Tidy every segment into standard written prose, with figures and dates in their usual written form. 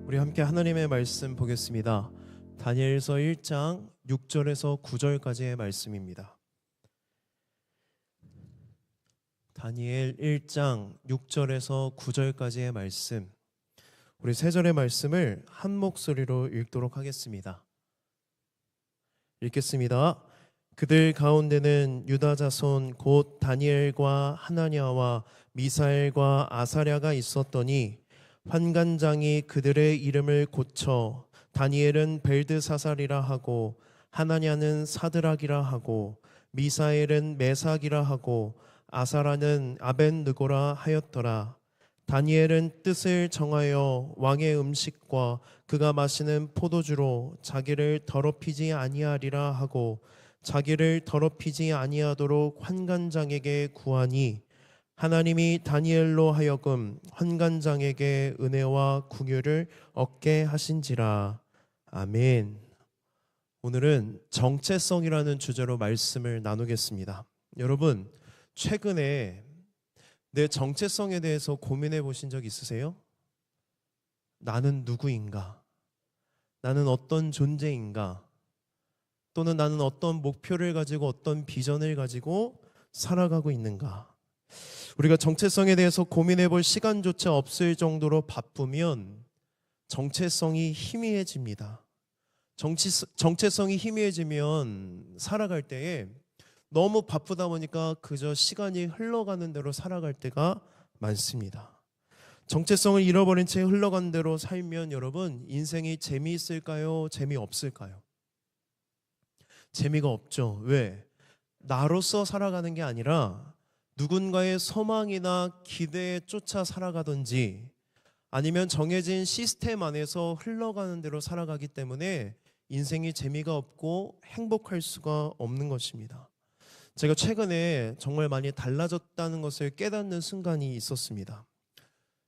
우리 함께 하나님의 말씀 보겠습니다. 다니엘서 1장 6절에서 9절까지의 말씀입니다. 다니엘 1장 6절에서 9절까지의 말씀, 우리 세 절의 말씀을 한 목소리로 읽도록 하겠습니다. 읽겠습니다. 그들 가운데는 유다 자손 곧 다니엘과 하나냐와 미사엘과 아사랴가 있었더니 환관장이 그들의 이름을 고쳐 다니엘은 벨드사살이라 하고 하나냐는 사드락이라 하고 미사엘은 메삭이라 하고 아사라는 아벤느고라 하였더라. 다니엘은 뜻을 정하여 왕의 음식과 그가 마시는 포도주로 자기를 더럽히지 아니하리라 하고 자기를 더럽히지 아니하도록 환관장에게 구하니 하나님이 다니엘로 하여금 환관장에게 은혜와 긍휼을 얻게 하신지라. 아멘. 오늘은 정체성이라는 주제로 말씀을 나누겠습니다. 여러분, 최근에 내 정체성에 대해서 고민해 보신 적 있으세요? 나는 누구인가? 나는 어떤 존재인가? 또는 나는 어떤 목표를 가지고 어떤 비전을 가지고 살아가고 있는가? 우리가 정체성에 대해서 고민해 볼 시간조차 없을 정도로 바쁘면 정체성이 희미해집니다. 정체성이 희미해지면 살아갈 때에 너무 바쁘다 보니까 그저 시간이 흘러가는 대로 살아갈 때가 많습니다. 정체성을 잃어버린 채 흘러간 대로 살면 여러분, 인생이 재미있을까요? 재미없을까요? 재미가 없죠. 왜? 나로서 살아가는 게 아니라 누군가의 소망이나 기대에 쫓아 살아가든지 아니면 정해진 시스템 안에서 흘러가는 대로 살아가기 때문에 인생이 재미가 없고 행복할 수가 없는 것입니다. 제가 최근에 정말 많이 달라졌다는 것을 깨닫는 순간이 있었습니다.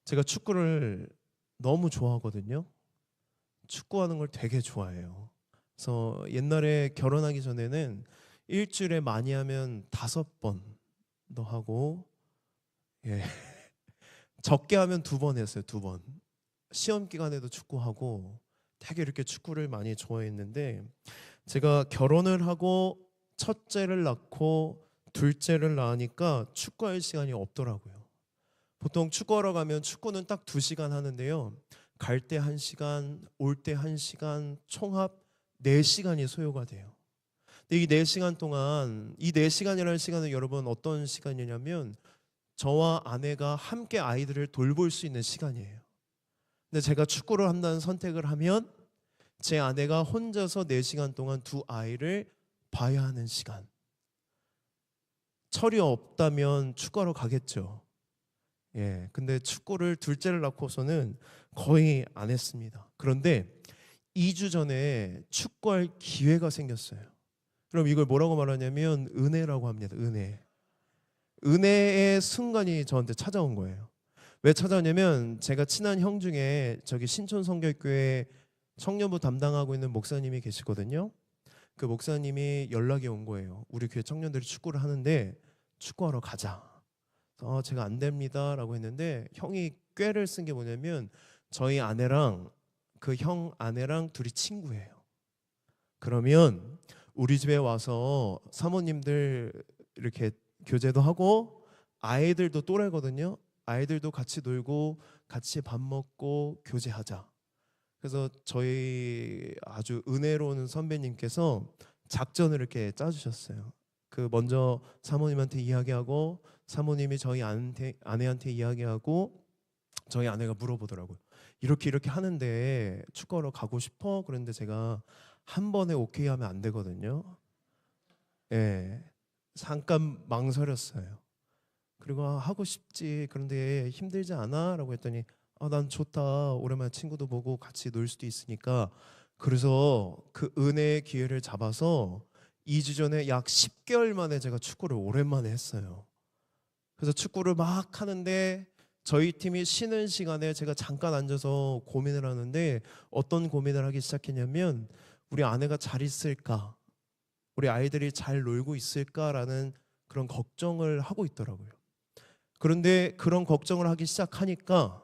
제가 축구를 너무 좋아하거든요. 축구하는 걸 되게 좋아해요. 그래서 옛날에 결혼하기 전에는 일주일에 많이 하면 5번도 하고, 적게 하면 2번 했어요. 2번. 시험 기간에도 축구하고 되게 이렇게 축구를 많이 좋아했는데, 제가 결혼을 하고 첫째를 낳고 둘째를 낳으니까 축구할 시간이 없더라고요. 보통 축구하러 가면 축구는 딱 2시간 하는데요, 갈 때 1시간, 올 때 1시간, 총합 4시간이 소요가 돼요. 근데 이 4시간 동안, 이 4시간이라는 시간은 여러분 어떤 시간이냐면 저와 아내가 함께 아이들을 돌볼 수 있는 시간이에요. 근데 제가 축구를 한다는 선택을 하면 제 아내가 혼자서 4시간 동안 2아이를 봐야 하는 시간. 철이 없다면 축구하러 가겠죠. 근데 축구를 둘째를 낳고서는 거의 안 했습니다. 그런데 2주 전에 축구할 기회가 생겼어요. 그럼 이걸 뭐라고 말하냐면 은혜라고 합니다. 은혜의 순간이 저한테 찾아온 거예요. 왜 찾아오냐면 제가 친한 형 중에 저기 신촌 성결교회 청년부 담당하고 있는 목사님이 계시거든요. 그 목사님이 연락이 온 거예요. 우리 교회 청년들이 축구를 하는데 축구하러 가자. 제가 안 됩니다 라고 했는데, 형이 꾀를 쓴 게 뭐냐면 저희 아내랑 그 형 아내랑 둘이 친구예요. 그러면 우리 집에 와서 사모님들 이렇게 교제도 하고 아이들도 또래거든요. 아이들도 같이 놀고 같이 밥 먹고 교제하자. 그래서 저희 아주 은혜로운 선배님께서 작전을 이렇게 짜주셨어요. 그 먼저 사모님한테 이야기하고 사모님이 저희 아내한테 이야기하고 저희 아내가 물어보더라고요. 이렇게 하는데 축구하러 가고 싶어? 그런데 제가 한 번에 오케이 하면 안 되거든요. 잠깐 망설였어요. 그리고 하고 싶지, 그런데 힘들지 않아? 라고 했더니 난 좋다, 오랜만에 친구도 보고 같이 놀 수도 있으니까. 그래서 그 은혜의 기회를 잡아서 2주 전에 약 10개월 만에 제가 축구를 오랜만에 했어요. 그래서 축구를 막 하는데 저희 팀이 쉬는 시간에 제가 잠깐 앉아서 고민을 하는데, 어떤 고민을 하기 시작했냐면 우리 아내가 잘 있을까? 우리 아이들이 잘 놀고 있을까라는 그런 걱정을 하고 있더라고요. 그런데 그런 걱정을 하기 시작하니까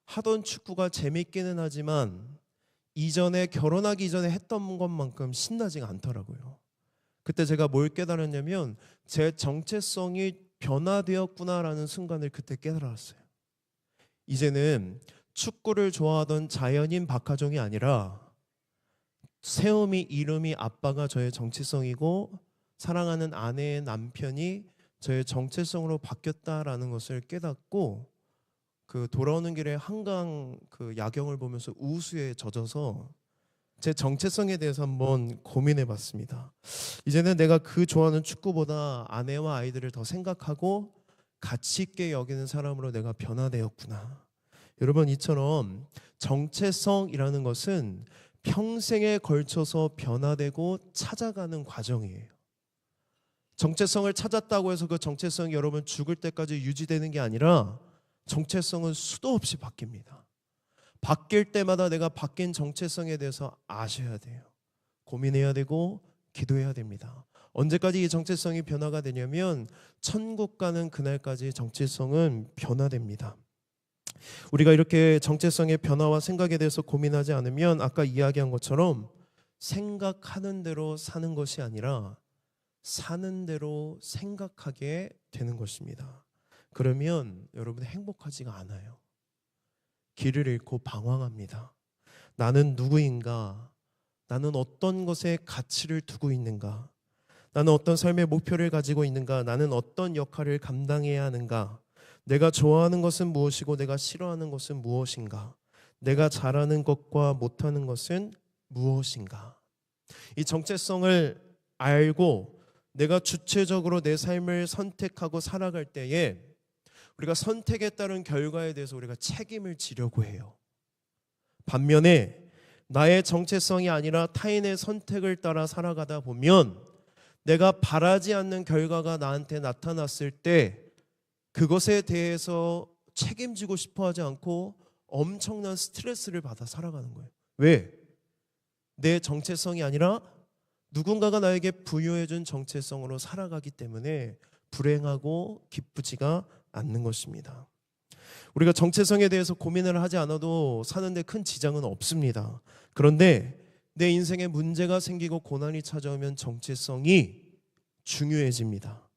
하던 축구가 재밌기는 하지만 이전에 결혼하기 전에 했던 것만큼 신나지가 않더라고요. 그때 제가 뭘 깨달았냐면 제 정체성이 변화되었구나라는 순간을 그때 깨달았어요. 이제는 축구를 좋아하던 자연인 박하종이 아니라 세움이 이름이 아빠가 저의 정체성이고 사랑하는 아내의 남편이 저의 정체성으로 바뀌었다라는 것을 깨닫고 그 돌아오는 길에 한강 그 야경을 보면서 우수에 젖어서 제 정체성에 대해서 한번 고민해 봤습니다. 이제는 내가 그 좋아하는 축구보다 아내와 아이들을 더 생각하고 가치 있게 여기는 사람으로 내가 변화되었구나. 여러분, 이처럼 정체성이라는 것은 평생에 걸쳐서 변화되고 찾아가는 과정이에요. 정체성을 찾았다고 해서 그 정체성이 여러분 죽을 때까지 유지되는 게 아니라 정체성은 수도 없이 바뀝니다. 바뀔 때마다 내가 바뀐 정체성에 대해서 아셔야 돼요. 고민해야 되고 기도해야 됩니다. 언제까지 이 정체성이 변화가 되냐면 천국 가는 그날까지 정체성은 변화됩니다. 우리가 이렇게 정체성의 변화와 생각에 대해서 고민하지 않으면 아까 이야기한 것처럼 생각하는 대로 사는 것이 아니라 사는 대로 생각하게 되는 것입니다. 그러면 여러분 행복하지가 않아요. 길을 잃고 방황합니다. 나는 누구인가? 나는 어떤 것에 가치를 두고 있는가? 나는 어떤 삶의 목표를 가지고 있는가? 나는 어떤 역할을 감당해야 하는가? 내가 좋아하는 것은 무엇이고 내가 싫어하는 것은 무엇인가? 내가 잘하는 것과 못하는 것은 무엇인가? 이 정체성을 알고 내가 주체적으로 내 삶을 선택하고 살아갈 때에 우리가 선택에 따른 결과에 대해서 우리가 책임을 지려고 해요. 반면에 나의 정체성이 아니라 타인의 선택을 따라 살아가다 보면 내가 바라지 않는 결과가 나한테 나타났을 때 그것에 대해서 책임지고 싶어 하지 않고 엄청난 스트레스를 받아 살아가는 거예요. 왜? 내 정체성이 아니라 누군가가 나에게 부여해준 정체성으로 살아가기 때문에 불행하고 기쁘지가 않는 것입니다. 우리가 정체성에 대해서 고민을 하지 않아도 사는데 큰 지장은 없습니다. 그런데 내 인생에 문제가 생기고 고난이 찾아오면 정체성이 중요해집니다.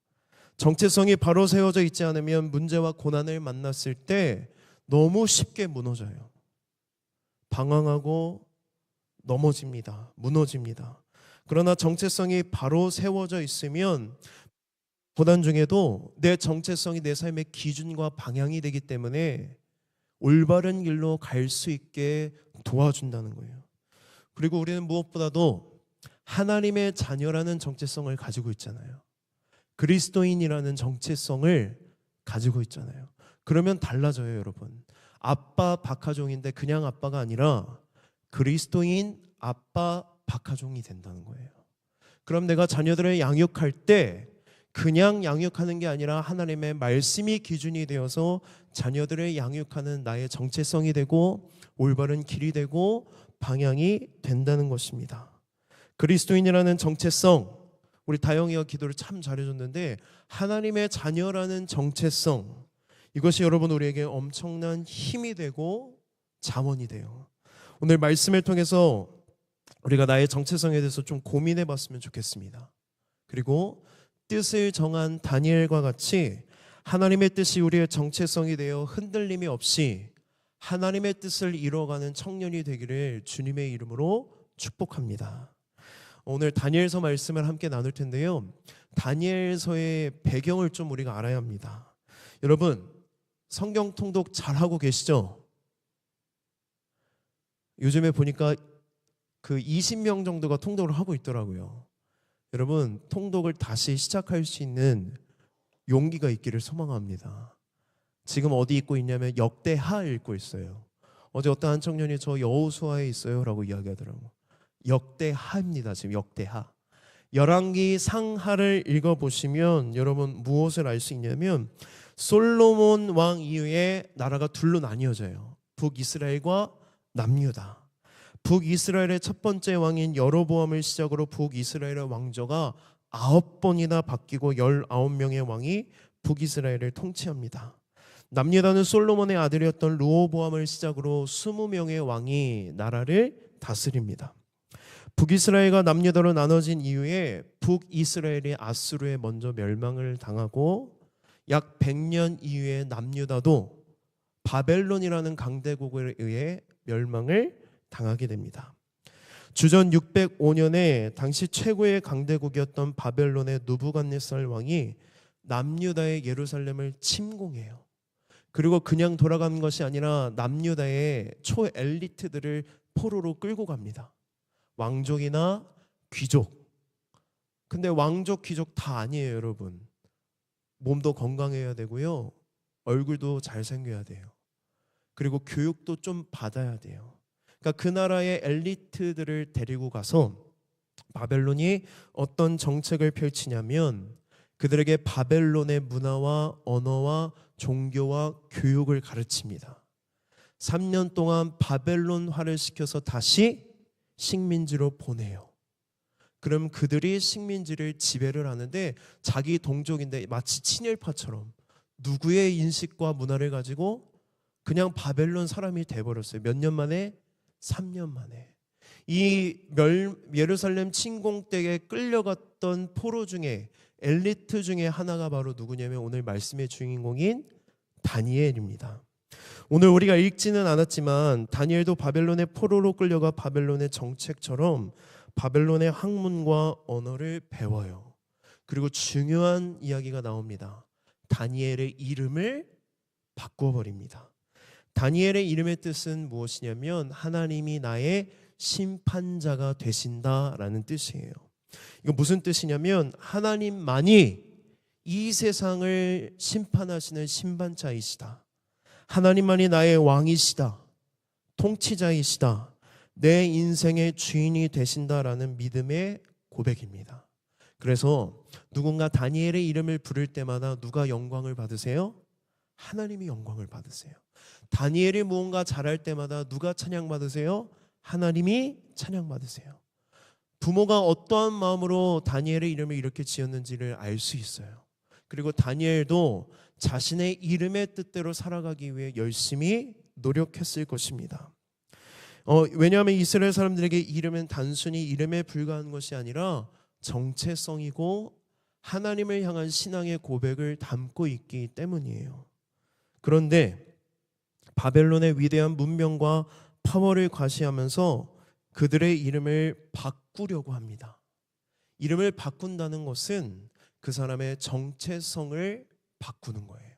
정체성이 바로 세워져 있지 않으면 문제와 고난을 만났을 때 너무 쉽게 무너져요. 방황하고 넘어집니다. 무너집니다. 그러나 정체성이 바로 세워져 있으면 고난 중에도 내 정체성이 내 삶의 기준과 방향이 되기 때문에 올바른 길로 갈 수 있게 도와준다는 거예요. 그리고 우리는 무엇보다도 하나님의 자녀라는 정체성을 가지고 있잖아요. 그리스도인이라는 정체성을 가지고 있잖아요. 그러면 달라져요, 여러분. 아빠 박하종인데 그냥 아빠가 아니라 그리스도인 아빠 박하종이 된다는 거예요. 그럼 내가 자녀들을 양육할 때 그냥 양육하는 게 아니라 하나님의 말씀이 기준이 되어서 자녀들을 양육하는 나의 정체성이 되고 올바른 길이 되고 방향이 된다는 것입니다. 그리스도인이라는 정체성, 우리 다영이가 기도를 참 잘해줬는데 하나님의 자녀라는 정체성, 이것이 여러분 우리에게 엄청난 힘이 되고 자원이 돼요. 오늘 말씀을 통해서 우리가 나의 정체성에 대해서 좀 고민해 봤으면 좋겠습니다. 그리고 뜻을 정한 다니엘과 같이 하나님의 뜻이 우리의 정체성이 되어 흔들림이 없이 하나님의 뜻을 이뤄가는 청년이 되기를 주님의 이름으로 축복합니다. 오늘 다니엘서 말씀을 함께 나눌 텐데요. 다니엘서의 배경을 좀 우리가 알아야 합니다. 여러분, 성경 통독 잘하고 계시죠? 요즘에 보니까 그 20명 정도가 통독을 하고 있더라고요. 여러분, 통독을 다시 시작할 수 있는 용기가 있기를 소망합니다. 지금 어디 읽고 있냐면 역대하 읽고 있어요. 어제 어떤 한 청년이 저 여호수아에 있어요 라고 이야기하더라고요. 역대하입니다. 지금 역대하. 열왕기 상하를 읽어보시면 여러분 무엇을 알 수 있냐면 솔로몬 왕 이후에 나라가 둘로 나뉘어져요. 북이스라엘과 남유다. 북이스라엘의 첫 번째 왕인 여로보암을 시작으로 북이스라엘의 왕조가 9번이나 바뀌고 19명의 왕이 북이스라엘을 통치합니다. 남유다는 솔로몬의 아들이었던 르호보암을 시작으로 20명의 왕이 나라를 다스립니다. 북이스라엘과 남유다로 나눠진 이후에 북이스라엘이 아수르에 먼저 멸망을 당하고 약 100년 이후에 남유다도 바벨론이라는 강대국에 의해 멸망을 당하게 됩니다. 주전 605년에 당시 최고의 강대국이었던 바벨론의 느부갓네살 왕이 남유다의 예루살렘을 침공해요. 그리고 그냥 돌아가는 것이 아니라 남유다의 초엘리트들을 포로로 끌고 갑니다. 왕족이나 귀족. 근데 왕족, 귀족 다 아니에요, 여러분. 몸도 건강해야 되고요. 얼굴도 잘생겨야 돼요. 그리고 교육도 좀 받아야 돼요. 그러니까 그 나라의 엘리트들을 데리고 가서 바벨론이 어떤 정책을 펼치냐면 그들에게 바벨론의 문화와 언어와 종교와 교육을 가르칩니다. 3년 동안 바벨론화를 시켜서 다시 식민지로 보내요. 그럼 그들이 식민지를 지배를 하는데 자기 동족인데 마치 친일파처럼 누구의 인식과 문화를 가지고 그냥 바벨론 사람이 돼버렸어요. 몇 년 만에? 3년 만에. 이 예루살렘 침공 때에 끌려갔던 포로 중에 엘리트 중에 하나가 바로 누구냐면 오늘 말씀의 주인공인 다니엘입니다. 오늘 우리가 읽지는 않았지만 다니엘도 바벨론의 포로로 끌려가 바벨론의 정책처럼 바벨론의 학문과 언어를 배워요. 그리고 중요한 이야기가 나옵니다. 다니엘의 이름을 바꿔버립니다. 다니엘의 이름의 뜻은 무엇이냐면 하나님이 나의 심판자가 되신다라는 뜻이에요. 이거 무슨 뜻이냐면 하나님만이 이 세상을 심판하시는 심판자이시다. 하나님만이 나의 왕이시다. 통치자이시다. 내 인생의 주인이 되신다라는 믿음의 고백입니다. 그래서 누군가 다니엘의 이름을 부를 때마다 누가 영광을 받으세요? 하나님이 영광을 받으세요. 다니엘이 무언가 잘할 때마다 누가 찬양받으세요? 하나님이 찬양받으세요. 부모가 어떠한 마음으로 다니엘의 이름을 이렇게 지었는지를 알 수 있어요. 그리고 다니엘도 자신의 이름의 뜻대로 살아가기 위해 열심히 노력했을 것입니다. 왜냐하면 이스라엘 사람들에게 이름은 단순히 이름에 불과한 것이 아니라 정체성이고 하나님을 향한 신앙의 고백을 담고 있기 때문이에요. 그런데 바벨론의 위대한 문명과 파워를 과시하면서 그들의 이름을 바꾸려고 합니다. 이름을 바꾼다는 것은 그 사람의 정체성을 바꾸는 거예요.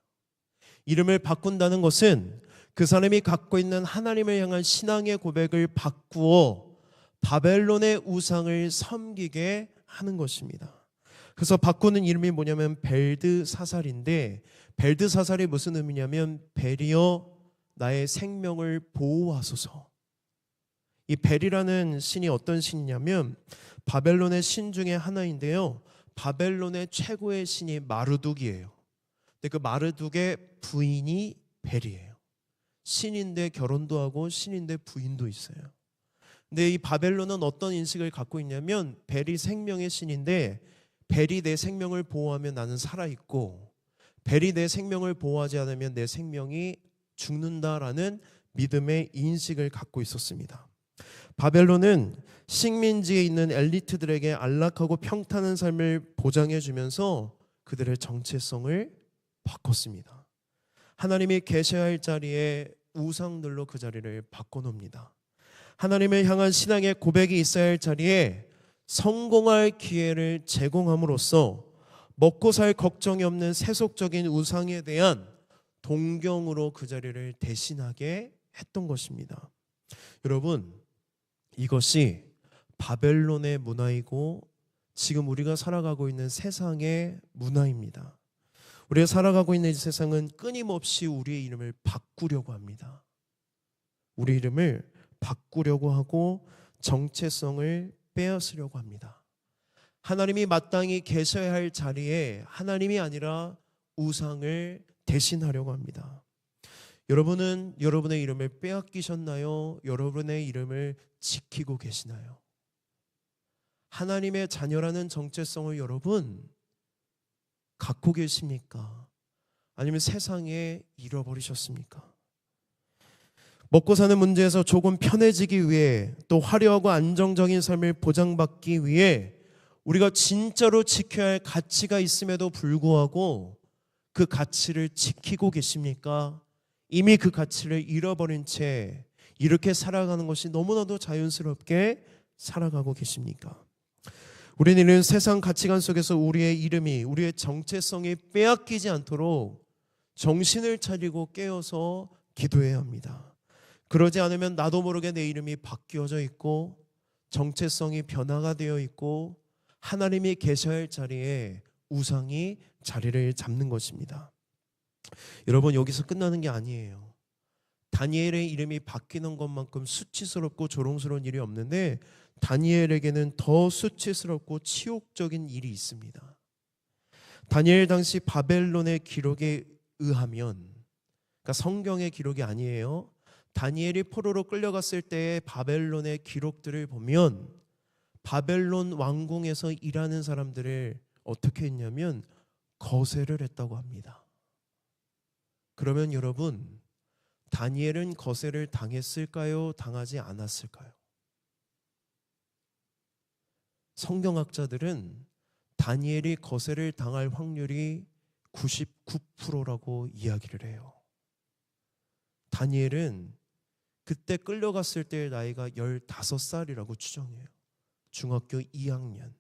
이름을 바꾼다는 것은 그 사람이 갖고 있는 하나님을 향한 신앙의 고백을 바꾸어 바벨론의 우상을 섬기게 하는 것입니다. 그래서 바꾸는 이름이 뭐냐면 벨드사살인데 벨드사살이 무슨 의미냐면 벨이여 나의 생명을 보호하소서. 이 벨이라는 신이 어떤 신이냐면 바벨론의 신 중에 하나인데요. 바벨론의 최고의 신이 마르둑이에요. 근데 그 마르둑의 부인이 벨이에요. 신인데 결혼도 하고 신인데 부인도 있어요. 근데 이 바벨론은 어떤 인식을 갖고 있냐면 벨이 생명의 신인데 벨이 내 생명을 보호하면 나는 살아있고 벨이 내 생명을 보호하지 않으면 내 생명이 죽는다라는 믿음의 인식을 갖고 있었습니다. 바벨론은 식민지에 있는 엘리트들에게 안락하고 평탄한 삶을 보장해 주면서 그들의 정체성을 바꿨습니다. 하나님이 계셔야 할 자리에 우상들로 그 자리를 바꿔놓습니다. 하나님을 향한 신앙의 고백이 있어야 할 자리에 성공할 기회를 제공함으로써 먹고 살 걱정이 없는 세속적인 우상에 대한 동경으로 그 자리를 대신하게 했던 것입니다. 여러분, 이것이 바벨론의 문화이고 지금 우리가 살아가고 있는 세상의 문화입니다. 우리가 살아가고 있는 이 세상은 끊임없이 우리의 이름을 바꾸려고 합니다. 우리 이름을 바꾸려고 하고 정체성을 빼앗으려고 합니다. 하나님이 마땅히 계셔야 할 자리에 하나님이 아니라 우상을 대신하려고 합니다. 여러분은 여러분의 이름을 빼앗기셨나요? 여러분의 이름을 지키고 계시나요? 하나님의 자녀라는 정체성을 여러분 갖고 계십니까? 아니면 세상에 잃어버리셨습니까? 먹고 사는 문제에서 조금 편해지기 위해, 또 화려하고 안정적인 삶을 보장받기 위해 우리가 진짜로 지켜야 할 가치가 있음에도 불구하고 그 가치를 지키고 계십니까? 이미 그 가치를 잃어버린 채 이렇게 살아가는 것이 너무나도 자연스럽게 살아가고 계십니까? 우리는 이런 세상 가치관 속에서 우리의 이름이, 우리의 정체성이 빼앗기지 않도록 정신을 차리고 깨어서 기도해야 합니다. 그러지 않으면 나도 모르게 내 이름이 바뀌어져 있고 정체성이 변화가 되어 있고 하나님이 계셔야 할 자리에 우상이 자리를 잡는 것입니다. 여러분, 여기서 끝나는 게 아니에요. 다니엘의 이름이 바뀌는 것만큼 수치스럽고 조롱스러운 일이 없는데 다니엘에게는 더 수치스럽고 치욕적인 일이 있습니다. 다니엘 당시 바벨론의 기록에 의하면, 그러니까 성경의 기록이 아니에요. 다니엘이 포로로 끌려갔을 때의 바벨론의 기록들을 보면 바벨론 왕궁에서 일하는 사람들을 어떻게 했냐면 거세를 했다고 합니다. 그러면 여러분, 다니엘은 거세를 당했을까요? 당하지 않았을까요? 성경학자들은 다니엘이 거세를 당할 확률이 99%라고 이야기를 해요. 다니엘은 그때 끌려갔을 때의 나이가 15살이라고 추정해요. 중학교 2학년.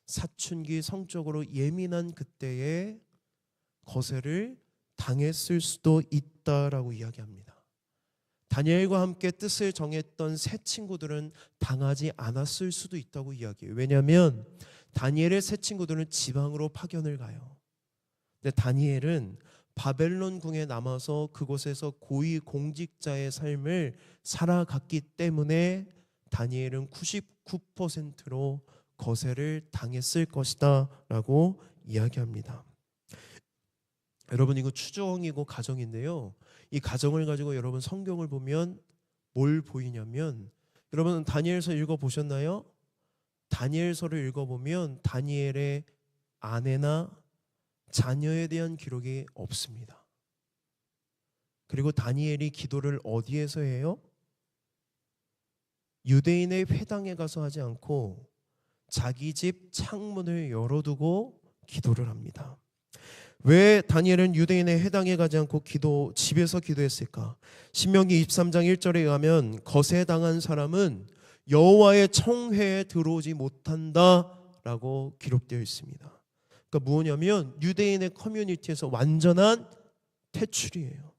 사춘기 성적으로 예민한 그때에 거세를 당했을 수도 있다라고 이야기합니다. 다니엘과 함께 뜻을 정했던 세 친구들은 당하지 않았을 수도 있다고 이야기해요. 왜냐하면 다니엘의 세 친구들은 지방으로 파견을 가요. 근데 다니엘은 바벨론 궁에 남아서 그곳에서 고위 공직자의 삶을 살아갔기 때문에 다니엘은 99%로 거세를 당했을 것이다 라고 이야기합니다. 여러분, 이거 추정이고 가정인데요, 이 가정을 가지고 여러분 성경을 보면 뭘 보이냐면, 여러분 다니엘서 읽어보셨나요? 다니엘서를 읽어보면 다니엘의 아내나 자녀에 대한 기록이 없습니다. 그리고 다니엘이 기도를 어디에서 해요? 유대인의 회당에 가서 하지 않고 자기 집 창문을 열어두고 기도를 합니다. 왜 다니엘은 유대인의 회당에 가지 않고 집에서 기도했을까? 신명기 23장 1절에 의하면 거세당한 사람은 여호와의 청회에 들어오지 못한다라고 기록되어 있습니다. 그러니까 뭐냐면 유대인의 커뮤니티에서 완전한 퇴출이에요.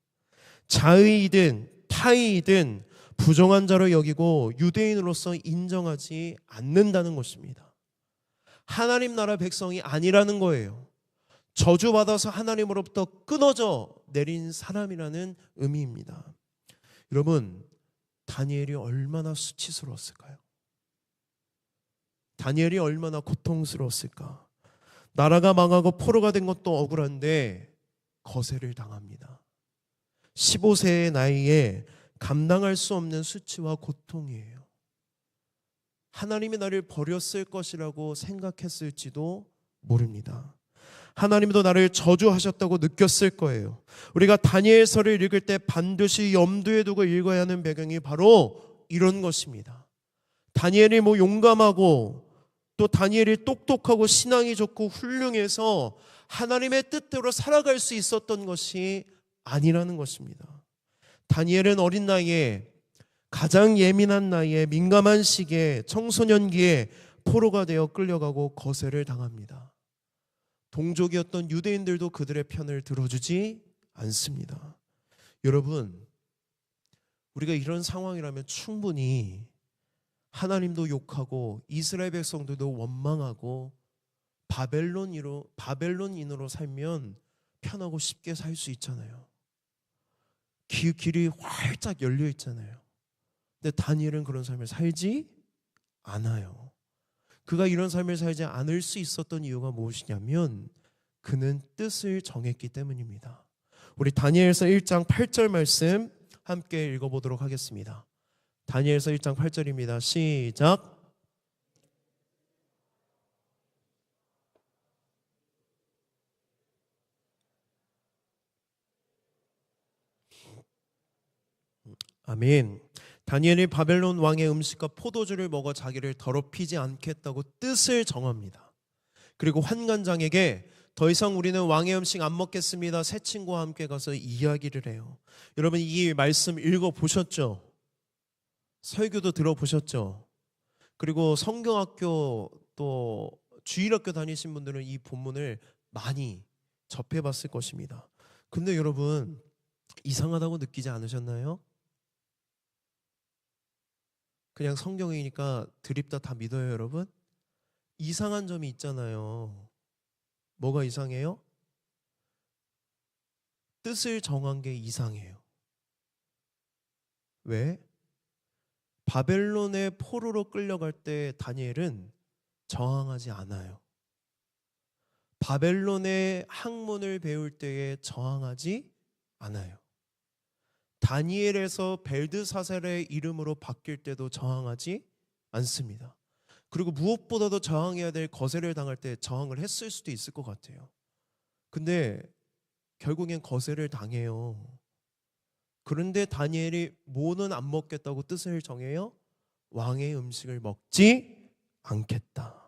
자의이든 타의이든 부정한 자로 여기고 유대인으로서 인정하지 않는다는 것입니다. 하나님 나라 백성이 아니라는 거예요. 저주받아서 하나님으로부터 끊어져 내린 사람이라는 의미입니다. 여러분, 다니엘이 얼마나 수치스러웠을까요? 다니엘이 얼마나 고통스러웠을까? 나라가 망하고 포로가 된 것도 억울한데 거세를 당합니다. 15세의 나이에 감당할 수 없는 수치와 고통이에요. 하나님이 나를 버렸을 것이라고 생각했을지도 모릅니다. 하나님도 나를 저주하셨다고 느꼈을 거예요. 우리가 다니엘서를 읽을 때 반드시 염두에 두고 읽어야 하는 배경이 바로 이런 것입니다. 다니엘이 용감하고 또 다니엘이 똑똑하고 신앙이 좋고 훌륭해서 하나님의 뜻대로 살아갈 수 있었던 것이 아니라는 것입니다. 다니엘은 어린 나이에, 가장 예민한 나이에, 민감한 시기에, 청소년기에 포로가 되어 끌려가고 거세를 당합니다. 동족이었던 유대인들도 그들의 편을 들어주지 않습니다. 여러분, 우리가 이런 상황이라면 충분히 하나님도 욕하고 이스라엘 백성들도 원망하고 바벨론인으로 살면 편하고 쉽게 살 수 있잖아요. 길이 활짝 열려 있잖아요. 근데 다니엘은 그런 삶을 살지 않아요. 그가 이런 삶을 살지 않을 수 있었던 이유가 무엇이냐면 그는 뜻을 정했기 때문입니다. 우리 다니엘서 1장 8절 말씀 함께 읽어보도록 하겠습니다. 다니엘서 1장 8절입니다. 시작. 아멘. 다니엘이 바벨론 왕의 음식과 포도주를 먹어 자기를 더럽히지 않겠다고 뜻을 정합니다. 그리고 환관장에게 더 이상 우리는 왕의 음식 안 먹겠습니다. 새 친구와 함께 가서 이야기를 해요. 여러분 이 말씀 읽어보셨죠? 설교도 들어보셨죠? 그리고 성경학교 또 주일학교 다니신 분들은 이 본문을 많이 접해봤을 것입니다. 근데 여러분 이상하다고 느끼지 않으셨나요? 그냥 성경이니까 드립다 다 믿어요 여러분? 이상한 점이 있잖아요. 뭐가 이상해요? 뜻을 정한 게 이상해요. 왜? 바벨론의 포로로 끌려갈 때 다니엘은 저항하지 않아요. 바벨론의 학문을 배울 때에 저항하지 않아요. 다니엘에서 벨드사살의 이름으로 바뀔 때도 저항하지 않습니다. 그리고 무엇보다도 저항해야 될 거세를 당할 때 저항을 했을 수도 있을 것 같아요. 근데 결국엔 거세를 당해요. 그런데 다니엘이 뭐는 안 먹겠다고 뜻을 정해요? 왕의 음식을 먹지 않겠다.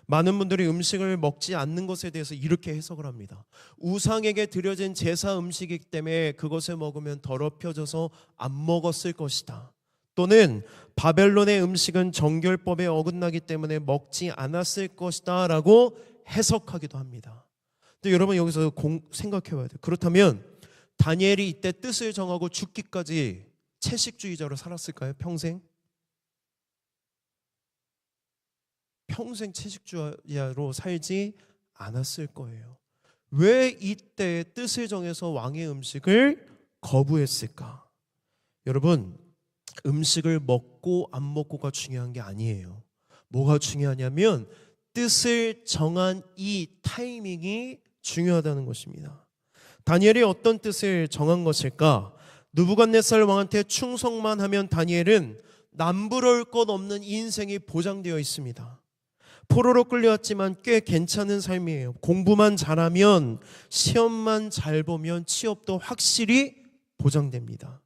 많은 분들이 음식을 먹지 않는 것에 대해서 이렇게 해석을 합니다. 우상에게 드려진 제사 음식이기 때문에 그것을 먹으면 더럽혀져서 안 먹었을 것이다. 또는 바벨론의 음식은 정결법에 어긋나기 때문에 먹지 않았을 것이다 라고 해석하기도 합니다. 근데 여러분 여기서 생각해 봐야 돼요. 그렇다면 다니엘이 이때 뜻을 정하고 죽기까지 채식주의자로 살았을까요? 평생 채식주의자로 살지 않았을 거예요. 왜 이때 뜻을 정해서 왕의 음식을 거부했을까? 여러분 음식을 먹고 안 먹고가 중요한 게 아니에요. 뭐가 중요하냐면 뜻을 정한 이 타이밍이 중요하다는 것입니다. 다니엘이 어떤 뜻을 정한 것일까? 느부갓네살 왕한테 충성만 하면 다니엘은 남부러울 것 없는 인생이 보장되어 있습니다. 포로로 끌려왔지만 꽤 괜찮은 삶이에요. 공부만 잘하면 시험만 잘 보면 취업도 확실히 보장됩니다.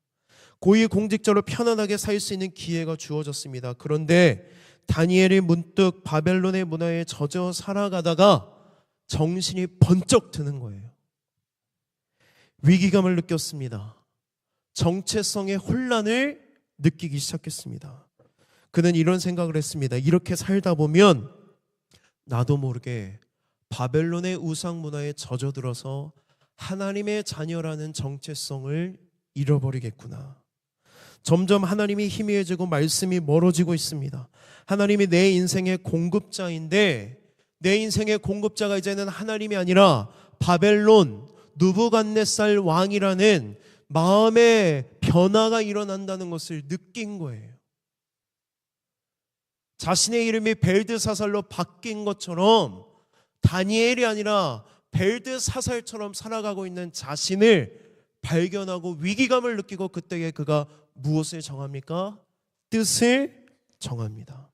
고위공직자로 편안하게 살 수 있는 기회가 주어졌습니다. 그런데 다니엘이 문득 바벨론의 문화에 젖어 살아가다가 정신이 번쩍 드는 거예요. 위기감을 느꼈습니다. 정체성의 혼란을 느끼기 시작했습니다. 그는 이런 생각을 했습니다. 이렇게 살다 보면 나도 모르게 바벨론의 우상 문화에 젖어들어서 하나님의 자녀라는 정체성을 잃어버리겠구나. 점점 하나님이 희미해지고 말씀이 멀어지고 있습니다. 하나님이 내 인생의 공급자인데 내 인생의 공급자가 이제는 하나님이 아니라 바벨론 느부갓네살 왕이라는 마음의 변화가 일어난다는 것을 느낀 거예요. 자신의 이름이 벨드사살로 바뀐 것처럼 다니엘이 아니라 벨드사살처럼 살아가고 있는 자신을 발견하고 위기감을 느끼고 그때에 그가 무엇을 정합니까? 뜻을 정합니다.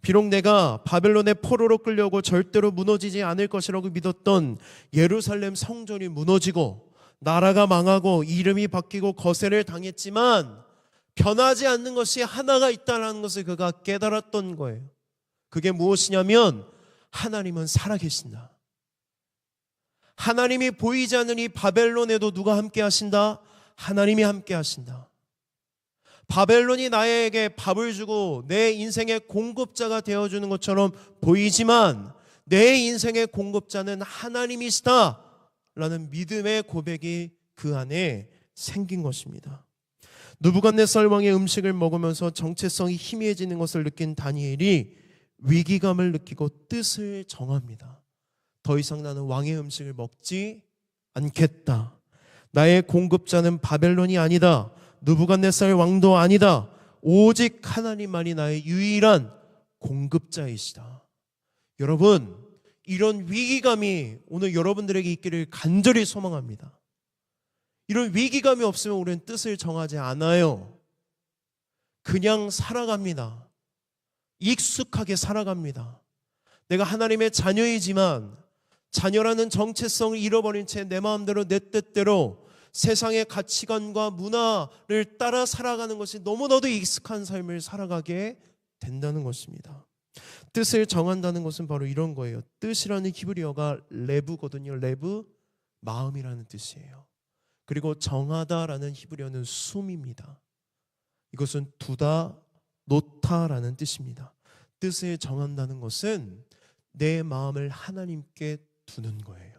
비록 내가 바벨론의 포로로 끌려오고 절대로 무너지지 않을 것이라고 믿었던 예루살렘 성전이 무너지고 나라가 망하고 이름이 바뀌고 거세를 당했지만 변하지 않는 것이 하나가 있다는 것을 그가 깨달았던 거예요. 그게 무엇이냐면 하나님은 살아계신다. 하나님이 보이지 않는 이 바벨론에도 누가 함께 하신다? 하나님이 함께 하신다. 바벨론이 나에게 밥을 주고 내 인생의 공급자가 되어주는 것처럼 보이지만 내 인생의 공급자는 하나님이시다 라는 믿음의 고백이 그 안에 생긴 것입니다. 느부갓네살 왕의 음식을 먹으면서 정체성이 희미해지는 것을 느낀 다니엘이 위기감을 느끼고 뜻을 정합니다. 더 이상 나는 왕의 음식을 먹지 않겠다. 나의 공급자는 바벨론이 아니다. 느부갓네살 왕도 아니다. 오직 하나님만이 나의 유일한 공급자이시다. 여러분, 이런 위기감이 오늘 여러분들에게 있기를 간절히 소망합니다. 이런 위기감이 없으면 우리는 뜻을 정하지 않아요. 그냥 살아갑니다. 익숙하게 살아갑니다. 내가 하나님의 자녀이지만 자녀라는 정체성을 잃어버린 채 내 마음대로 내 뜻대로 세상의 가치관과 문화를 따라 살아가는 것이 너무나도 익숙한 삶을 살아가게 된다는 것입니다. 뜻을 정한다는 것은 바로 이런 거예요. 뜻이라는 히브리어가 레브거든요. 레브, 마음이라는 뜻이에요. 그리고 정하다라는 히브리어는 숨입니다. 이것은 두다, 놓다라는 뜻입니다. 뜻을 정한다는 것은 내 마음을 하나님께 두는 거예요.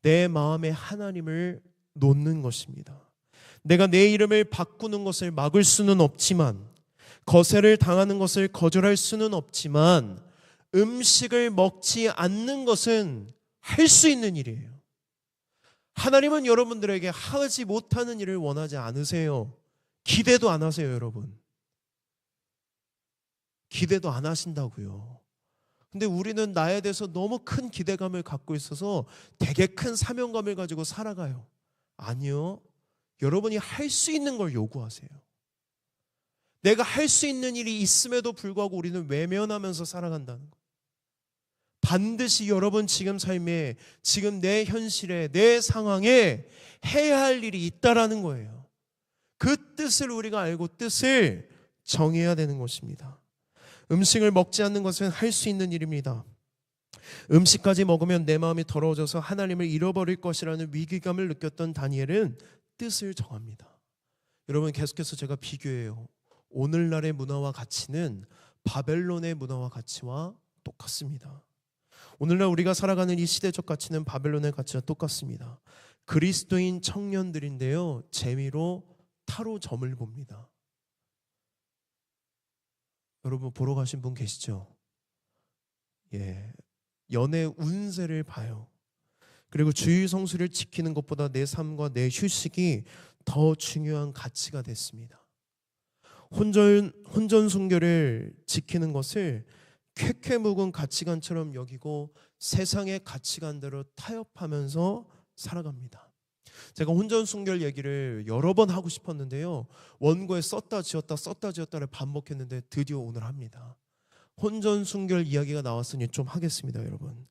내 마음에 하나님을 놓는 것입니다. 내가 내 이름을 바꾸는 것을 막을 수는 없지만, 거세를 당하는 것을 거절할 수는 없지만, 음식을 먹지 않는 것은 할 수 있는 일이에요. 하나님은 여러분들에게 하지 못하는 일을 원하지 않으세요. 기대도 안 하세요, 여러분. 기대도 안 하신다고요. 근데 우리는 나에 대해서 너무 큰 기대감을 갖고 있어서 되게 큰 사명감을 가지고 살아가요. 아니요. 여러분이 할 수 있는 걸 요구하세요. 내가 할 수 있는 일이 있음에도 불구하고 우리는 외면하면서 살아간다는 거예요. 반드시 여러분 지금 삶에, 지금 내 현실에, 내 상황에 해야 할 일이 있다라는 거예요. 그 뜻을 우리가 알고 뜻을 정해야 되는 것입니다. 음식을 먹지 않는 것은 할 수 있는 일입니다. 음식까지 먹으면 내 마음이 더러워져서 하나님을 잃어버릴 것이라는 위기감을 느꼈던 다니엘은 뜻을 정합니다. 여러분, 계속해서 제가 비교해요. 오늘날의 문화와 가치는 바벨론의 문화와 가치와 똑같습니다. 오늘날 우리가 살아가는 이 시대적 가치는 바벨론의 가치와 똑같습니다. 그리스도인 청년들인데요, 재미로 타로 점을 봅니다. 여러분 보러 가신 분 계시죠? 예, 연애 운세를 봐요. 그리고 주일 성수를 지키는 것보다 내 삶과 내 휴식이 더 중요한 가치가 됐습니다. 혼전 순결을 지키는 것을 쾌쾌 묵은 가치관처럼 여기고 세상의 가치관대로 타협하면서 살아갑니다. 제가 혼전순결 얘기를 여러 번 하고 싶었는데요, 원고에 썼다 지었다를 반복했는데 드디어 오늘 합니다. 혼전순결 이야기가 나왔으니 좀 하겠습니다. 여러분,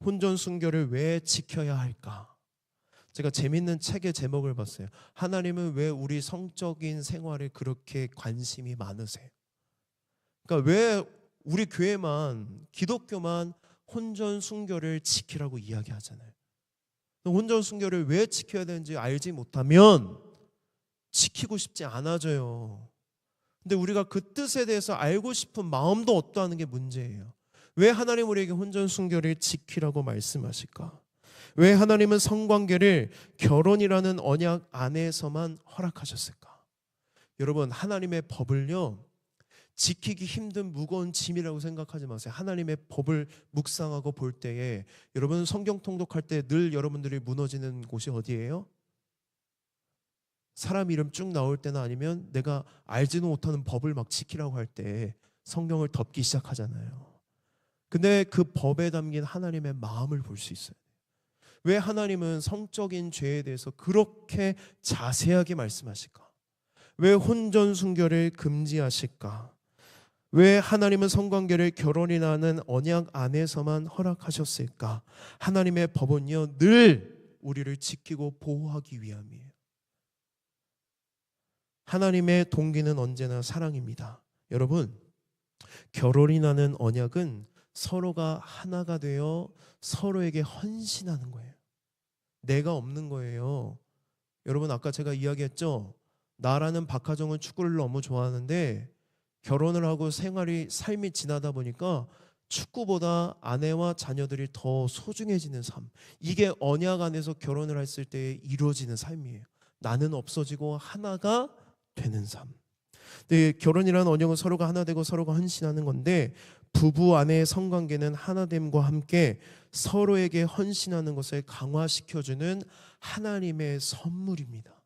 혼전순결을 왜 지켜야 할까? 제가 재밌는 책의 제목을 봤어요. 하나님은 왜 우리 성적인 생활에 그렇게 관심이 많으세요? 그러니까 왜 우리 교회만, 기독교만 혼전순결을 지키라고 이야기하잖아요. 혼전순결을 왜 지켜야 되는지 알지 못하면 지키고 싶지 않아져요. 근데 우리가 그 뜻에 대해서 알고 싶은 마음도 없다는 게 문제예요. 왜 하나님 우리에게 혼전순결을 지키라고 말씀하실까? 왜 하나님은 성관계를 결혼이라는 언약 안에서만 허락하셨을까? 여러분, 하나님의 법을요, 지키기 힘든 무거운 짐이라고 생각하지 마세요. 하나님의 법을 묵상하고 볼 때에, 여러분 성경 통독할 때 늘 여러분들이 무너지는 곳이 어디예요? 사람 이름 쭉 나올 때나 아니면 내가 알지도 못하는 법을 막 지키라고 할 때 성경을 덮기 시작하잖아요. 근데 그 법에 담긴 하나님의 마음을 볼 수 있어요. 왜 하나님은 성적인 죄에 대해서 그렇게 자세하게 말씀하실까? 왜 혼전순결을 금지하실까? 왜 하나님은 성관계를 결혼이라는 언약 안에서만 허락하셨을까? 하나님의 법은요, 늘 우리를 지키고 보호하기 위함이에요. 하나님의 동기는 언제나 사랑입니다. 여러분, 결혼이라는 언약은 서로가 하나가 되어 서로에게 헌신하는 거예요. 내가 없는 거예요. 여러분, 아까 제가 이야기했죠? 나라는 박하정은 축구를 너무 좋아하는데 결혼을 하고 삶이 지나다 보니까 축구보다 아내와 자녀들이 더 소중해지는 삶, 이게 언약 안에서 결혼을 했을 때 이루어지는 삶이에요. 나는 없어지고 하나가 되는 삶. 근데 결혼이라는 언약은 서로가 하나 되고 서로가 헌신하는 건데, 부부 안의 성관계는 하나됨과 함께 서로에게 헌신하는 것을 강화시켜주는 하나님의 선물입니다.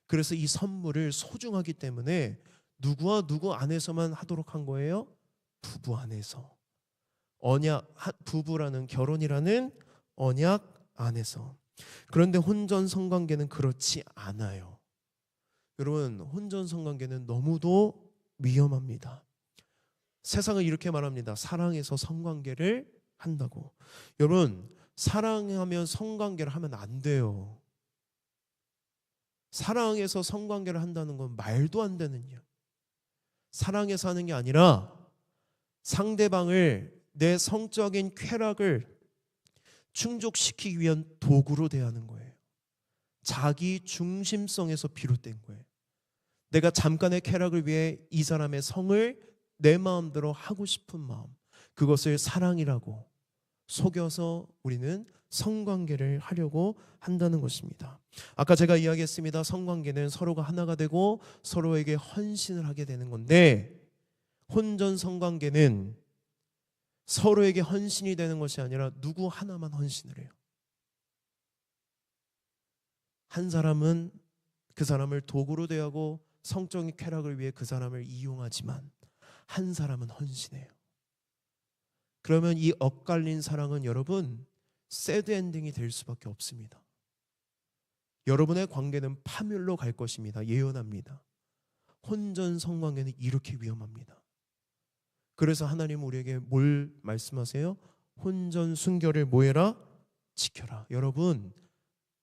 그래서 이 선물을 소중하기 때문에 누구와 누구 안에서만 하도록 한 거예요? 부부 안에서. 언약, 부부라는, 결혼이라는 언약 안에서. 그런데 혼전 성관계는 그렇지 않아요. 여러분, 혼전 성관계는 너무도 위험합니다. 세상은 이렇게 말합니다. 사랑해서 성관계를 한다고. 여러분, 사랑하면 성관계를 하면 안 돼요. 사랑해서 성관계를 한다는 건 말도 안 되는 일. 사랑해서 하는 게 아니라 상대방을 내 성적인 쾌락을 충족시키기 위한 도구로 대하는 거예요. 자기 중심성에서 비롯된 거예요. 내가 잠깐의 쾌락을 위해 이 사람의 성을 내 마음대로 하고 싶은 마음, 그것을 사랑이라고 속여서 우리는 성관계를 하려고 한다는 것입니다. 아까 제가 이야기했습니다. 성관계는 서로가 하나가 되고 서로에게 헌신을 하게 되는 건데, 혼전 성관계는 서로에게 헌신이 되는 것이 아니라 누구 하나만 헌신을 해요. 한 사람은 그 사람을 도구로 대하고 성적인 쾌락을 위해 그 사람을 이용하지만 한 사람은 헌신해요. 그러면 이 엇갈린 사랑은 여러분 새드 엔딩이 될 수밖에 없습니다. 여러분의 관계는 파멸로 갈 것입니다. 예언합니다. 혼전 성관계는 이렇게 위험합니다. 그래서 하나님은 우리에게 뭘 말씀하세요? 혼전 순결을 뭐해라? 지켜라. 여러분,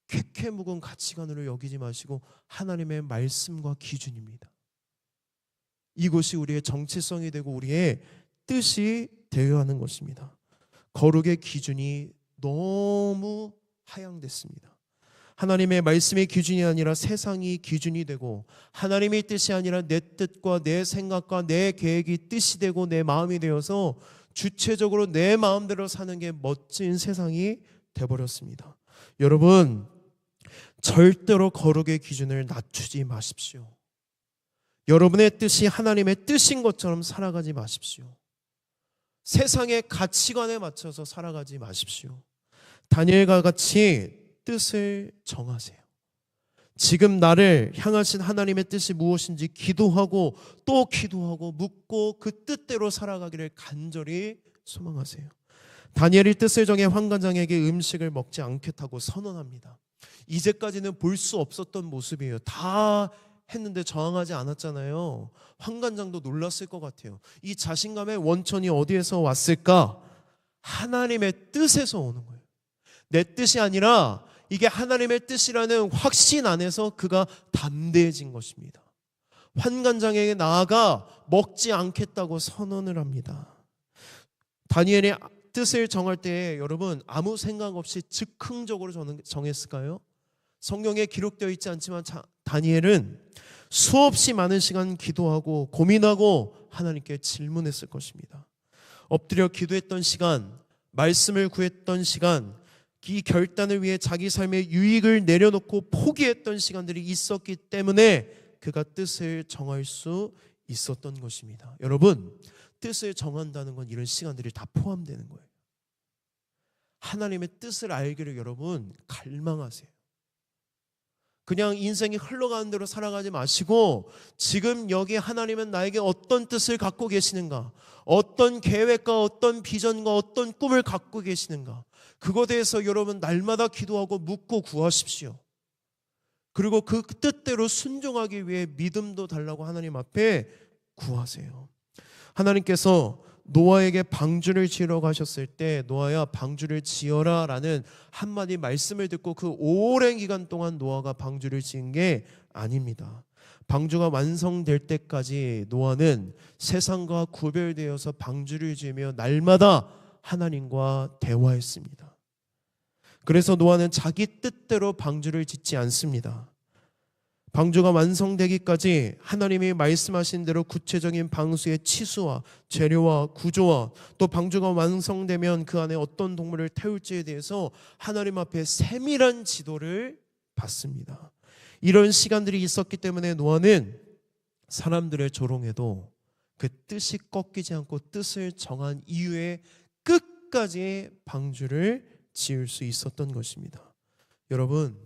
쾌쾌 묵은 가치관으로 여기지 마시고 하나님의 말씀과 기준입니다. 이것이 우리의 정체성이 되고 우리의 뜻이 되어야 하는 것입니다. 거룩의 기준이 너무 하향됐습니다. 하나님의 말씀의 기준이 아니라 세상이 기준이 되고, 하나님의 뜻이 아니라 내 뜻과 내 생각과 내 계획이 뜻이 되고 내 마음이 되어서 주체적으로 내 마음대로 사는 게 멋진 세상이 돼버렸습니다. 여러분, 절대로 거룩의 기준을 낮추지 마십시오. 여러분의 뜻이 하나님의 뜻인 것처럼 살아가지 마십시오. 세상의 가치관에 맞춰서 살아가지 마십시오. 다니엘과 같이 뜻을 정하세요. 지금 나를 향하신 하나님의 뜻이 무엇인지 기도하고 또 기도하고 묻고 그 뜻대로 살아가기를 간절히 소망하세요. 다니엘이 뜻을 정해 환관장에게 음식을 먹지 않겠다고 선언합니다. 이제까지는 볼 수 없었던 모습이에요. 다 했는데 저항하지 않았잖아요. 환관장도 놀랐을 것 같아요. 이 자신감의 원천이 어디에서 왔을까? 하나님의 뜻에서 오는 거예요. 내 뜻이 아니라 이게 하나님의 뜻이라는 확신 안에서 그가 담대해진 것입니다. 환관장에게 나아가 먹지 않겠다고 선언을 합니다. 다니엘의 뜻을 정할 때 여러분 아무 생각 없이 즉흥적으로 정했을까요? 성경에 기록되어 있지 않지만 다니엘은 수없이 많은 시간 기도하고 고민하고 하나님께 질문했을 것입니다. 엎드려 기도했던 시간, 말씀을 구했던 시간, 이 결단을 위해 자기 삶의 유익을 내려놓고 포기했던 시간들이 있었기 때문에 그가 뜻을 정할 수 있었던 것입니다. 여러분, 뜻을 정한다는 건 이런 시간들이 다 포함되는 거예요. 하나님의 뜻을 알기를 여러분 갈망하세요. 그냥 인생이 흘러가는 대로 살아가지 마시고 지금 여기 하나님은 나에게 어떤 뜻을 갖고 계시는가, 어떤 계획과 어떤 비전과 어떤 꿈을 갖고 계시는가, 그것에 대해서 여러분 날마다 기도하고 묻고 구하십시오. 그리고 그 뜻대로 순종하기 위해 믿음도 달라고 하나님 앞에 구하세요. 하나님께서 노아에게 방주를 지으러 가셨을 때 노아야 방주를 지어라 라는 한마디 말씀을 듣고 그 오랜 기간 동안 노아가 방주를 지은 게 아닙니다. 방주가 완성될 때까지 노아는 세상과 구별되어서 방주를 지으며 날마다 하나님과 대화했습니다. 그래서 노아는 자기 뜻대로 방주를 짓지 않습니다. 방주가 완성되기까지 하나님이 말씀하신 대로 구체적인 방수의 치수와 재료와 구조와 또 방주가 완성되면 그 안에 어떤 동물을 태울지에 대해서 하나님 앞에 세밀한 지도를 받습니다. 이런 시간들이 있었기 때문에 노아는 사람들의 조롱에도 그 뜻이 꺾이지 않고 뜻을 정한 이후에 끝까지 방주를 지을 수 있었던 것입니다. 여러분,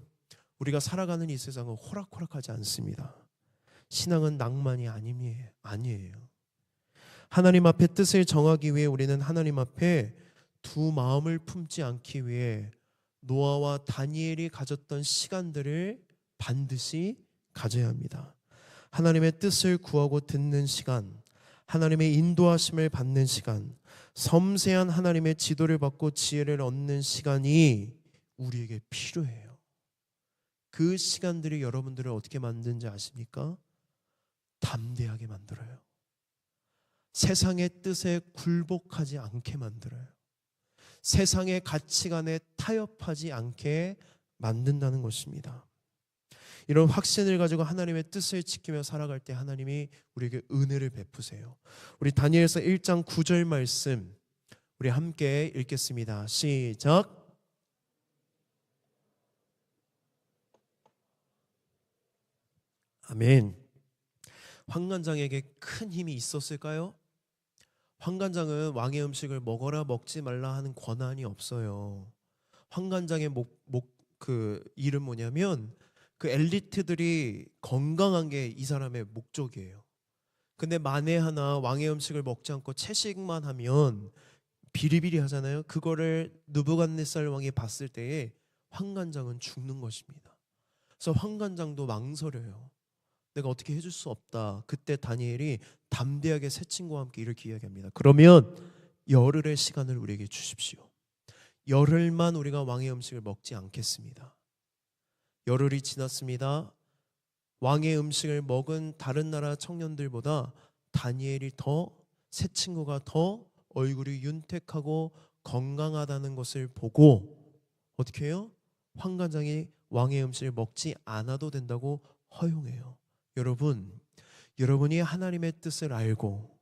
우리가 살아가는 이 세상은 호락호락하지 않습니다. 신앙은 낭만이 아니에요. 하나님 앞에 뜻을 정하기 위해 우리는 하나님 앞에 두 마음을 품지 않기 위해 노아와 다니엘이 가졌던 시간들을 반드시 가져야 합니다. 하나님의 뜻을 구하고 듣는 시간, 하나님의 인도하심을 받는 시간, 섬세한 하나님의 지도를 받고 지혜를 얻는 시간이 우리에게 필요해요. 그 시간들이 여러분들을 어떻게 만드는지 아십니까? 담대하게 만들어요. 세상의 뜻에 굴복하지 않게 만들어요. 세상의 가치관에 타협하지 않게 만든다는 것입니다. 이런 확신을 가지고 하나님의 뜻을 지키며 살아갈 때 하나님이 우리에게 은혜를 베푸세요. 우리 다니엘서 1장 9절 말씀 우리 함께 읽겠습니다. 시작. 아멘. 환관장에게 큰 힘이 있었을까요? 환관장은 왕의 음식을 먹어라 먹지 말라 하는 권한이 없어요. 환관장의 그 일은 뭐냐면 그 엘리트들이 건강한 게 이 사람의 목적이에요. 근데 만에 하나 왕의 음식을 먹지 않고 채식만 하면 비리비리 하잖아요. 그거를 느부갓네살 왕이 봤을 때에 환관장은 죽는 것입니다. 그래서 환관장도 망설여요. 내가 어떻게 해줄 수 없다. 그때 다니엘이 담대하게 새 친구와 함께 이렇게 이야기합니다. 그러면 열흘의 시간을 우리에게 주십시오. 열흘만 우리가 왕의 음식을 먹지 않겠습니다. 열흘이 지났습니다. 왕의 음식을 먹은 다른 나라 청년들보다 다니엘이 새 친구가 더 얼굴이 윤택하고 건강하다는 것을 보고 어떻게 해요? 환관장이 왕의 음식을 먹지 않아도 된다고 허용해요. 여러분이 하나님의 뜻을 알고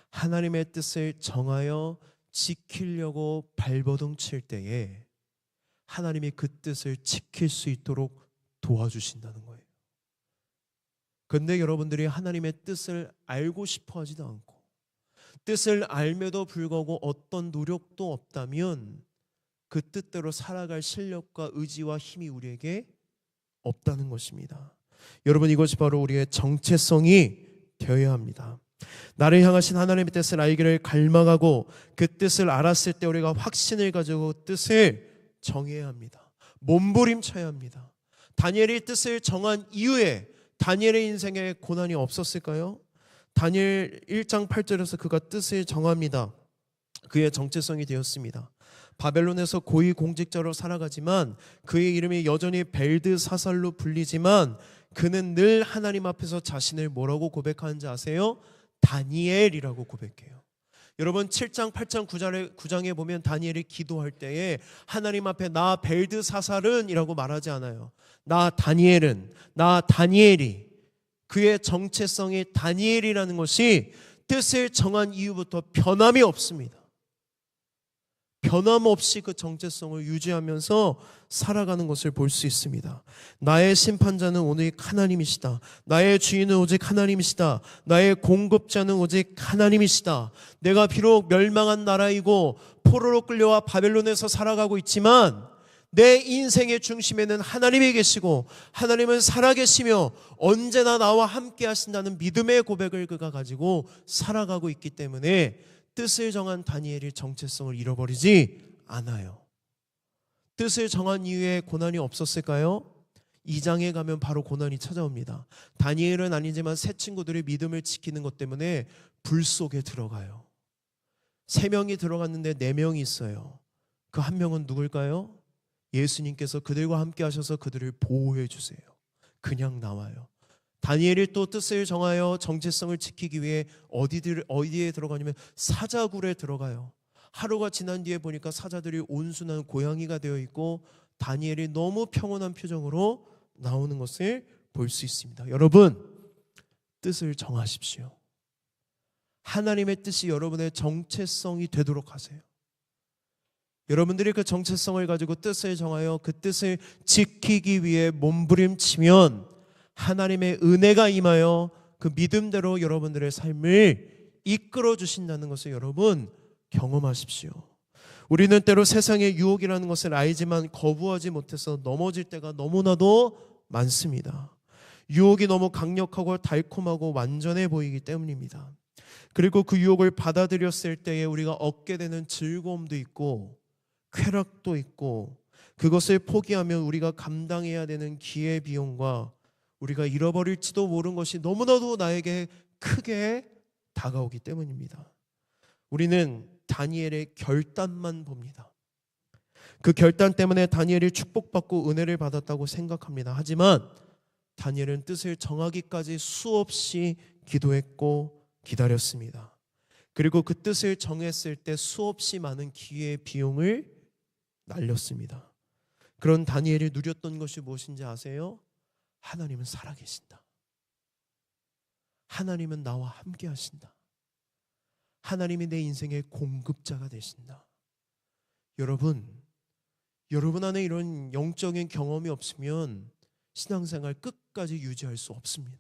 하나님의 뜻을 정하여 지키려고 발버둥 칠 때에 하나님이 그 뜻을 지킬 수 있도록 도와주신다는 거예요. 그런데 여러분들이 하나님의 뜻을 알고 싶어 하지도 않고 뜻을 알매도 불구하고 어떤 노력도 없다면 그 뜻대로 살아갈 실력과 의지와 힘이 우리에게 없다는 것입니다. 여러분, 이것이 바로 우리의 정체성이 되어야 합니다. 나를 향하신 하나님의 뜻을 알기를 갈망하고 그 뜻을 알았을 때 우리가 확신을 가지고 뜻을 정해야 합니다. 몸부림쳐야 합니다. 다니엘이 뜻을 정한 이후에 다니엘의 인생에 고난이 없었을까요? 다니엘 1장 8절에서 그가 뜻을 정합니다. 그의 정체성이 되었습니다. 바벨론에서 고위 공직자로 살아가지만 그의 이름이 여전히 벨드사살로 불리지만 그는 늘 하나님 앞에서 자신을 뭐라고 고백하는지 아세요? 다니엘이라고 고백해요. 여러분 7장, 8장, 9장에 보면 다니엘이 기도할 때에 하나님 앞에 나 벨드사살은 이라고 말하지 않아요. 나 다니엘이 그의 정체성이 다니엘이라는 것이 뜻을 정한 이후부터 변함이 없습니다. 변함없이 그 정체성을 유지하면서 살아가는 것을 볼 수 있습니다. 나의 심판자는 오직 하나님이시다. 나의 주인은 오직 하나님이시다. 나의 공급자는 오직 하나님이시다. 내가 비록 멸망한 나라이고 포로로 끌려와 바벨론에서 살아가고 있지만 내 인생의 중심에는 하나님이 계시고 하나님은 살아계시며 언제나 나와 함께 하신다는 믿음의 고백을 그가 가지고 살아가고 있기 때문에 뜻을 정한 다니엘이 정체성을 잃어버리지 않아요. 뜻을 정한 이후에 고난이 없었을까요? 2장에 가면 바로 고난이 찾아옵니다. 다니엘은 아니지만 세 친구들이 믿음을 지키는 것 때문에 불 속에 들어가요. 3명이 들어갔는데 4명이 있어요. 그 한 명은 누굴까요? 예수님께서 그들과 함께 하셔서 그들을 보호해 주세요. 그냥 나와요. 다니엘이 또 뜻을 정하여 정체성을 지키기 위해 어디에 들어가냐면 사자굴에 들어가요. 하루가 지난 뒤에 보니까 사자들이 온순한 고양이가 되어 있고 다니엘이 너무 평온한 표정으로 나오는 것을 볼 수 있습니다. 여러분, 뜻을 정하십시오. 하나님의 뜻이 여러분의 정체성이 되도록 하세요. 여러분들이 그 정체성을 가지고 뜻을 정하여 그 뜻을 지키기 위해 몸부림치면 하나님의 은혜가 임하여 그 믿음대로 여러분들의 삶을 이끌어 주신다는 것을 여러분 경험하십시오. 우리는 때로 세상의 유혹이라는 것을 알지만 거부하지 못해서 넘어질 때가 너무나도 많습니다. 유혹이 너무 강력하고 달콤하고 완전해 보이기 때문입니다. 그리고 그 유혹을 받아들였을 때에 우리가 얻게 되는 즐거움도 있고 쾌락도 있고 그것을 포기하면 우리가 감당해야 되는 기회비용과 우리가 잃어버릴지도 모르는 것이 너무나도 나에게 크게 다가오기 때문입니다. 우리는 다니엘의 결단만 봅니다. 그 결단 때문에 다니엘이 축복받고 은혜를 받았다고 생각합니다. 하지만 다니엘은 뜻을 정하기까지 수없이 기도했고 기다렸습니다. 그리고 그 뜻을 정했을 때 수없이 많은 기회의 비용을 날렸습니다. 그런 다니엘이 누렸던 것이 무엇인지 아세요? 하나님은 살아계신다. 하나님은 나와 함께 하신다. 하나님이 내 인생의 공급자가 되신다. 여러분 안에 이런 영적인 경험이 없으면 신앙생활 끝까지 유지할 수 없습니다.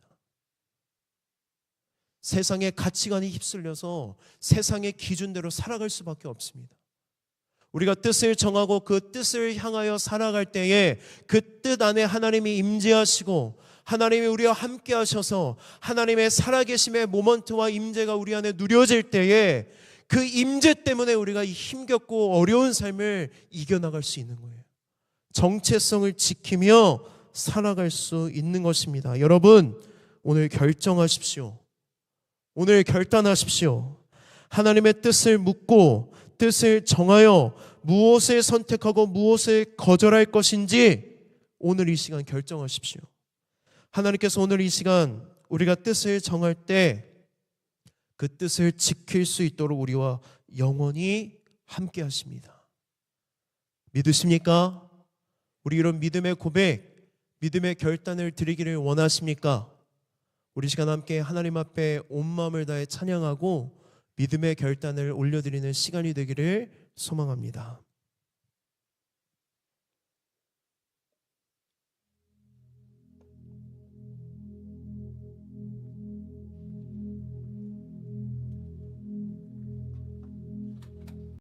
세상의 가치관이 휩쓸려서 세상의 기준대로 살아갈 수밖에 없습니다. 우리가 뜻을 정하고 그 뜻을 향하여 살아갈 때에 그 뜻 안에 하나님이 임재하시고 하나님이 우리와 함께 하셔서 하나님의 살아계심의 모먼트와 임재가 우리 안에 누려질 때에 그 임재 때문에 우리가 힘겹고 어려운 삶을 이겨나갈 수 있는 거예요. 정체성을 지키며 살아갈 수 있는 것입니다. 여러분, 오늘 결정하십시오. 오늘 결단하십시오. 하나님의 뜻을 묻고 뜻을 정하여 무엇을 선택하고 무엇을 거절할 것인지 오늘 이 시간 결정하십시오. 하나님께서 오늘 이 시간 우리가 뜻을 정할 때 그 뜻을 지킬 수 있도록 우리와 영원히 함께 하십니다. 믿으십니까? 우리 이런 믿음의 고백, 믿음의 결단을 드리기를 원하십니까? 우리 시간 함께 하나님 앞에 온 마음을 다해 찬양하고 믿음의 결단을 올려드리는 시간이 되기를 소망합니다.